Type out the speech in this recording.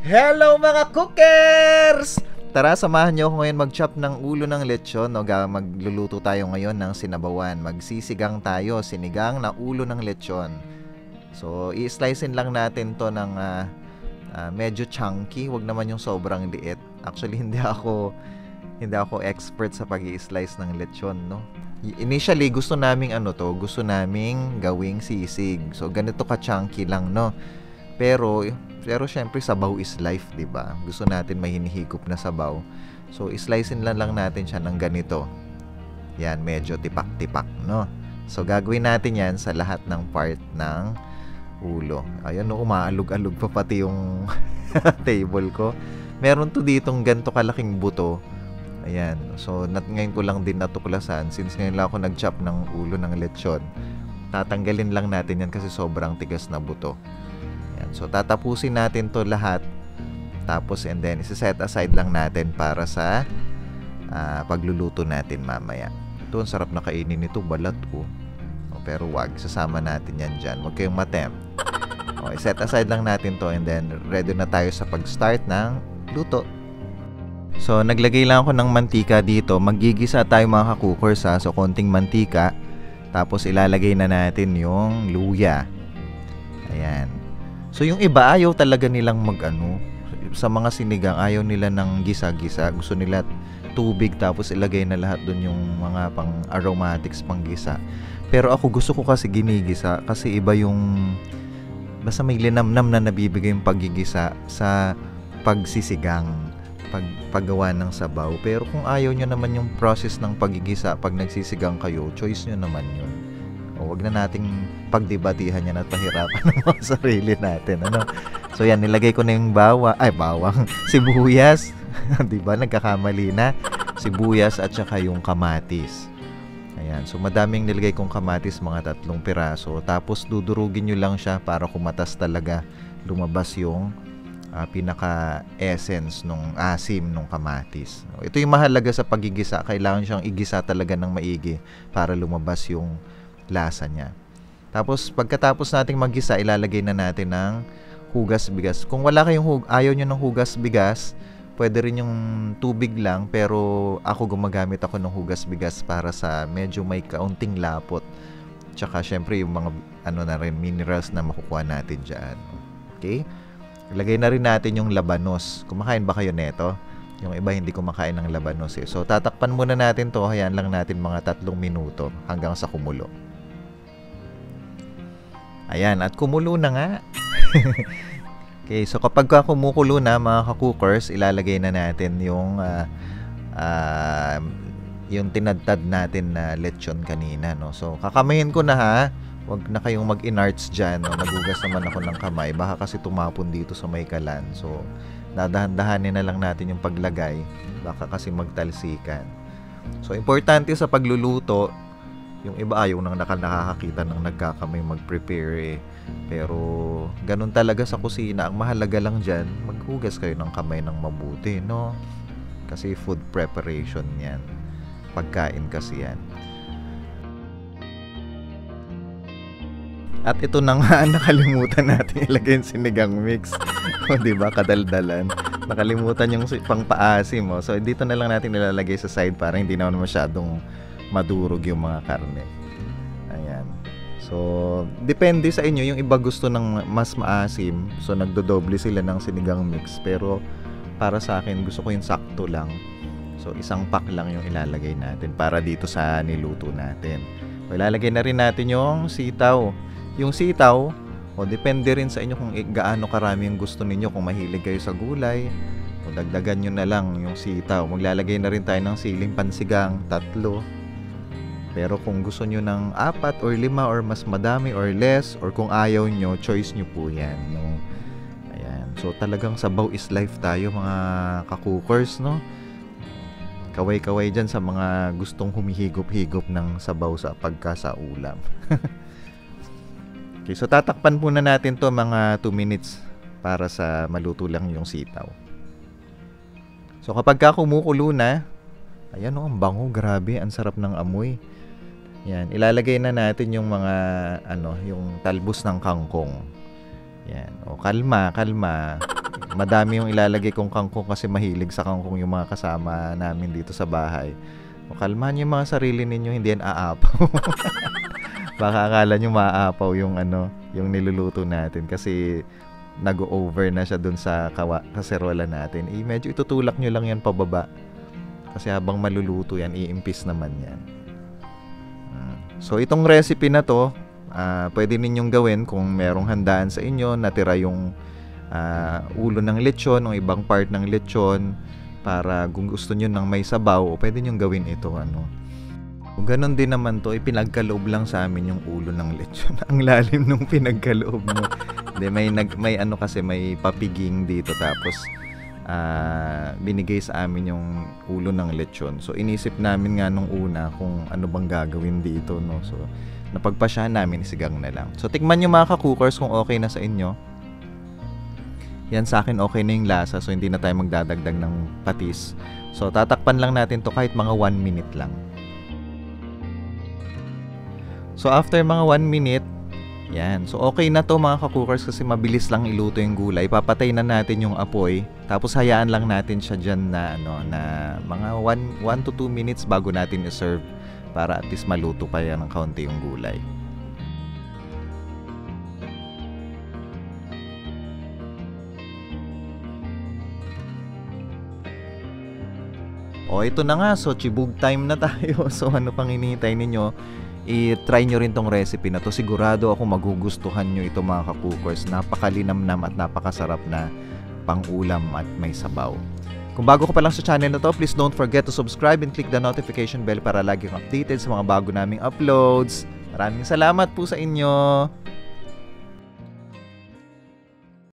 Hello mga cookers! Tara, samahan niyo ako ngayon mag-chop ng ulo ng lechon. No? Magluluto tayo ngayon ng sinabawan. Magsisigang tayo, sinigang na ulo ng lechon. So, i-slicein lang natin to ng medyo chunky. Huwag naman yung sobrang liit. Actually, hindi ako expert sa pag-i-slice ng lechon, no? Initially, gusto naming gawing sisig. So, ganito ka-chunky lang, no? Pero syempre sabaw is life, 'di ba? Gusto natin may hinihigop na sabaw. So i-slicein lang natin siya ng ganito. Yan, medyo tipak-tipak, no? So gagawin natin 'yan sa lahat ng part ng ulo. Ayun, no, umaalog-alog pa pati yung table ko. Meron to ditong ganto kalaking buto. Ayan. So ngayon ko lang din natuklasan since ngayon lang ako nag-chop ng ulo ng lechon. Tatanggalin lang natin 'yan kasi sobrang tigas na buto. Yan. So, tatapusin natin to lahat. Tapos, and then, isa-set aside lang natin para sa pagluluto natin mamaya. Ito, ang sarap na kainin nito. Balat ko. Pero wag, sasama natin yan dyan. Huwag kayong matempt. Okay, set aside lang natin to and then, ready na tayo sa pag-start ng luto. So, naglagay lang ako ng mantika dito. Maggigisa tayo mga ka-cookers, ha. So, konting mantika. Tapos, ilalagay na natin yung luya. Ayan. So yung iba ayaw talaga nilang sa mga sinigang ayaw nila ng gisa-gisa. Gusto nila tubig tapos ilagay na lahat dun yung mga pang aromatics pang gisa. Pero ako gusto ko kasi ginigisa kasi iba yung basta may linamnam na nabibigay yung paggigisa sa pagsisigang, paggawa ng sabaw. Pero kung ayaw nyo naman yung process ng paggigisa pag nagsisigang kayo, choice nyo naman yun. O, wag na nating pagdebatihan yan at pahirapan ng mga sarili natin. So yan, nilagay ko na yung bawang, sibuyas. Diba? Nagkakamali na. Sibuyas at saka yung kamatis. Ayan. So madaming nilagay kong kamatis, mga 3 piraso. Tapos dudurugin nyo lang siya para kumatas talaga. Lumabas yung pinaka-essence nung asim nung kamatis. Ito yung mahalaga sa pagigisa. Kailangan siyang igisa talaga ng maigi para lumabas yung lasa niya. Tapos pagkatapos nating maggisa, ilalagay na natin ng hugas bigas. Kung wala kayong ayaw nyo ng hugas bigas, pwede rin yung tubig lang, pero ako gumagamit ako ng hugas bigas para sa medyo may kaunting lapot. Tsaka syempre yung mga minerals na makukuha natin dyan. Okay? Ilagay na rin natin yung labanos. Kumakain ba kayo neto? Yung iba hindi kumakain ng labanos eh. So tatakpan muna natin to, hayaan lang natin mga 3 minuto hanggang sa kumulo. Ayan, at kumulo na nga. Okay, so kapag kumukulo na mga ka-cookers, ilalagay na natin yung tinadtad natin na lechon kanina, no? So kakamayin ko na, ha. Huwag na kayong mag-inarts dyan, no? Nagugas naman ako ng kamay. Baka kasi tumapon dito sa may kalan. So dadahan-dahanin na lang natin yung paglagay. Baka kasi magtalsikan. So importante sa pagluluto, yung iba ayaw nang nakakakita ng nagkakamay mag-prepare eh. Pero ganun talaga sa kusina. Ang mahalaga lang dyan, maghugas kayo ng kamay ng mabuti, no? Kasi food preparation yan. Pagkain kasi yan. At ito na nga, nakalimutan natin ilagay yung sinigang mix. O diba, kadaldalan. Nakalimutan yung pang-paasim. So dito na lang natin nilalagay sa side para hindi naman masyadong madurog yung mga karne. Ayan. So, depende sa inyo. Yung iba gusto ng mas maasim. So, nagdodoble sila ng sinigang mix. Pero, para sa akin, gusto ko yung sakto lang. So, isang pack lang yung ilalagay natin para dito sa niluto natin. So, ilalagay na rin natin yung sitaw. Yung sitaw, depende rin sa inyo kung gaano karami yung gusto ninyo. Kung mahilig kayo sa gulay, dagdagan nyo na lang yung sitaw. Maglalagay na rin tayo ng siling pansigang, 3. Pero kung gusto nyo ng 4 or 5 or mas madami or less, or kung ayaw nyo, choice nyo po yan, no? Ayan. So talagang sabaw is life tayo mga ka-cookers, no? Kaway-kaway dyan sa mga gustong humihigop-higop ng sabaw sa pagkasaulam. Okay, so tatakpan muna natin to mga 2 minutes para sa maluto lang yung sitaw. So kapag kumukulo na, ayan, ang bango, grabe, ang sarap ng amoy. Yan, ilalagay na natin yung mga yung talbos ng kangkong. Yan. O kalma. Madami yung ilalagay kong kangkong kasi mahilig sa kangkong yung mga kasama namin dito sa bahay. O, kalmahan yung mga sarili ninyo, hindi yan aapaw. Baka akala nyo maaapaw yung yung niluluto natin kasi nag-over na siya dun sa kaserola natin. Medyo itutulak nyo lang yan pababa. Kasi habang maluluto yan, iimpis naman yan. So, itong recipe na to, pwede ninyong gawin kung merong handaan sa inyo, natira yung ulo ng lechon o ibang part ng lechon, para kung gusto nyo ng may sabaw, pwede nyong gawin ito. Kung ganun din naman to, pinagkaloob lang sa amin yung ulo ng lechon. Ang lalim nung pinagkaloob mo. may kasi may papiging dito, tapos binigay sa amin yung ulo ng lechon. So inisip namin nga nung una kung ano bang gagawin dito, no. So napagpasyahan namin, sigang na lang. So tikman nyo mga ka-cookers kung okay na sa inyo. Yan, sa akin okay na yung lasa, so hindi na tayo magdadagdag ng patis. So tatakpan lang natin to kahit mga 1 minute lang. So after mga 1 minute, yan. So okay na to mga ka-cookers kasi mabilis lang iluto yung gulay. Papatay na natin yung apoy. Tapos hayaan lang natin siya dyan na na mga 1 to 2 minutes bago natin i-serve, para at least maluto pa yan ng kaunti yung gulay. O ito na nga, so chibug time na tayo. So ano pang hinihintay ninyo? I-try nyo rin tong recipe na to. Sigurado ako magugustuhan nyo ito mga ka-cookers. Napakalinamnam at napakasarap na pang-ulam at may sabaw. Kung bago ka pa lang sa channel na to, please don't forget to subscribe and click the notification bell para lagi kang updated sa mga bago naming uploads. Maraming salamat po sa inyo!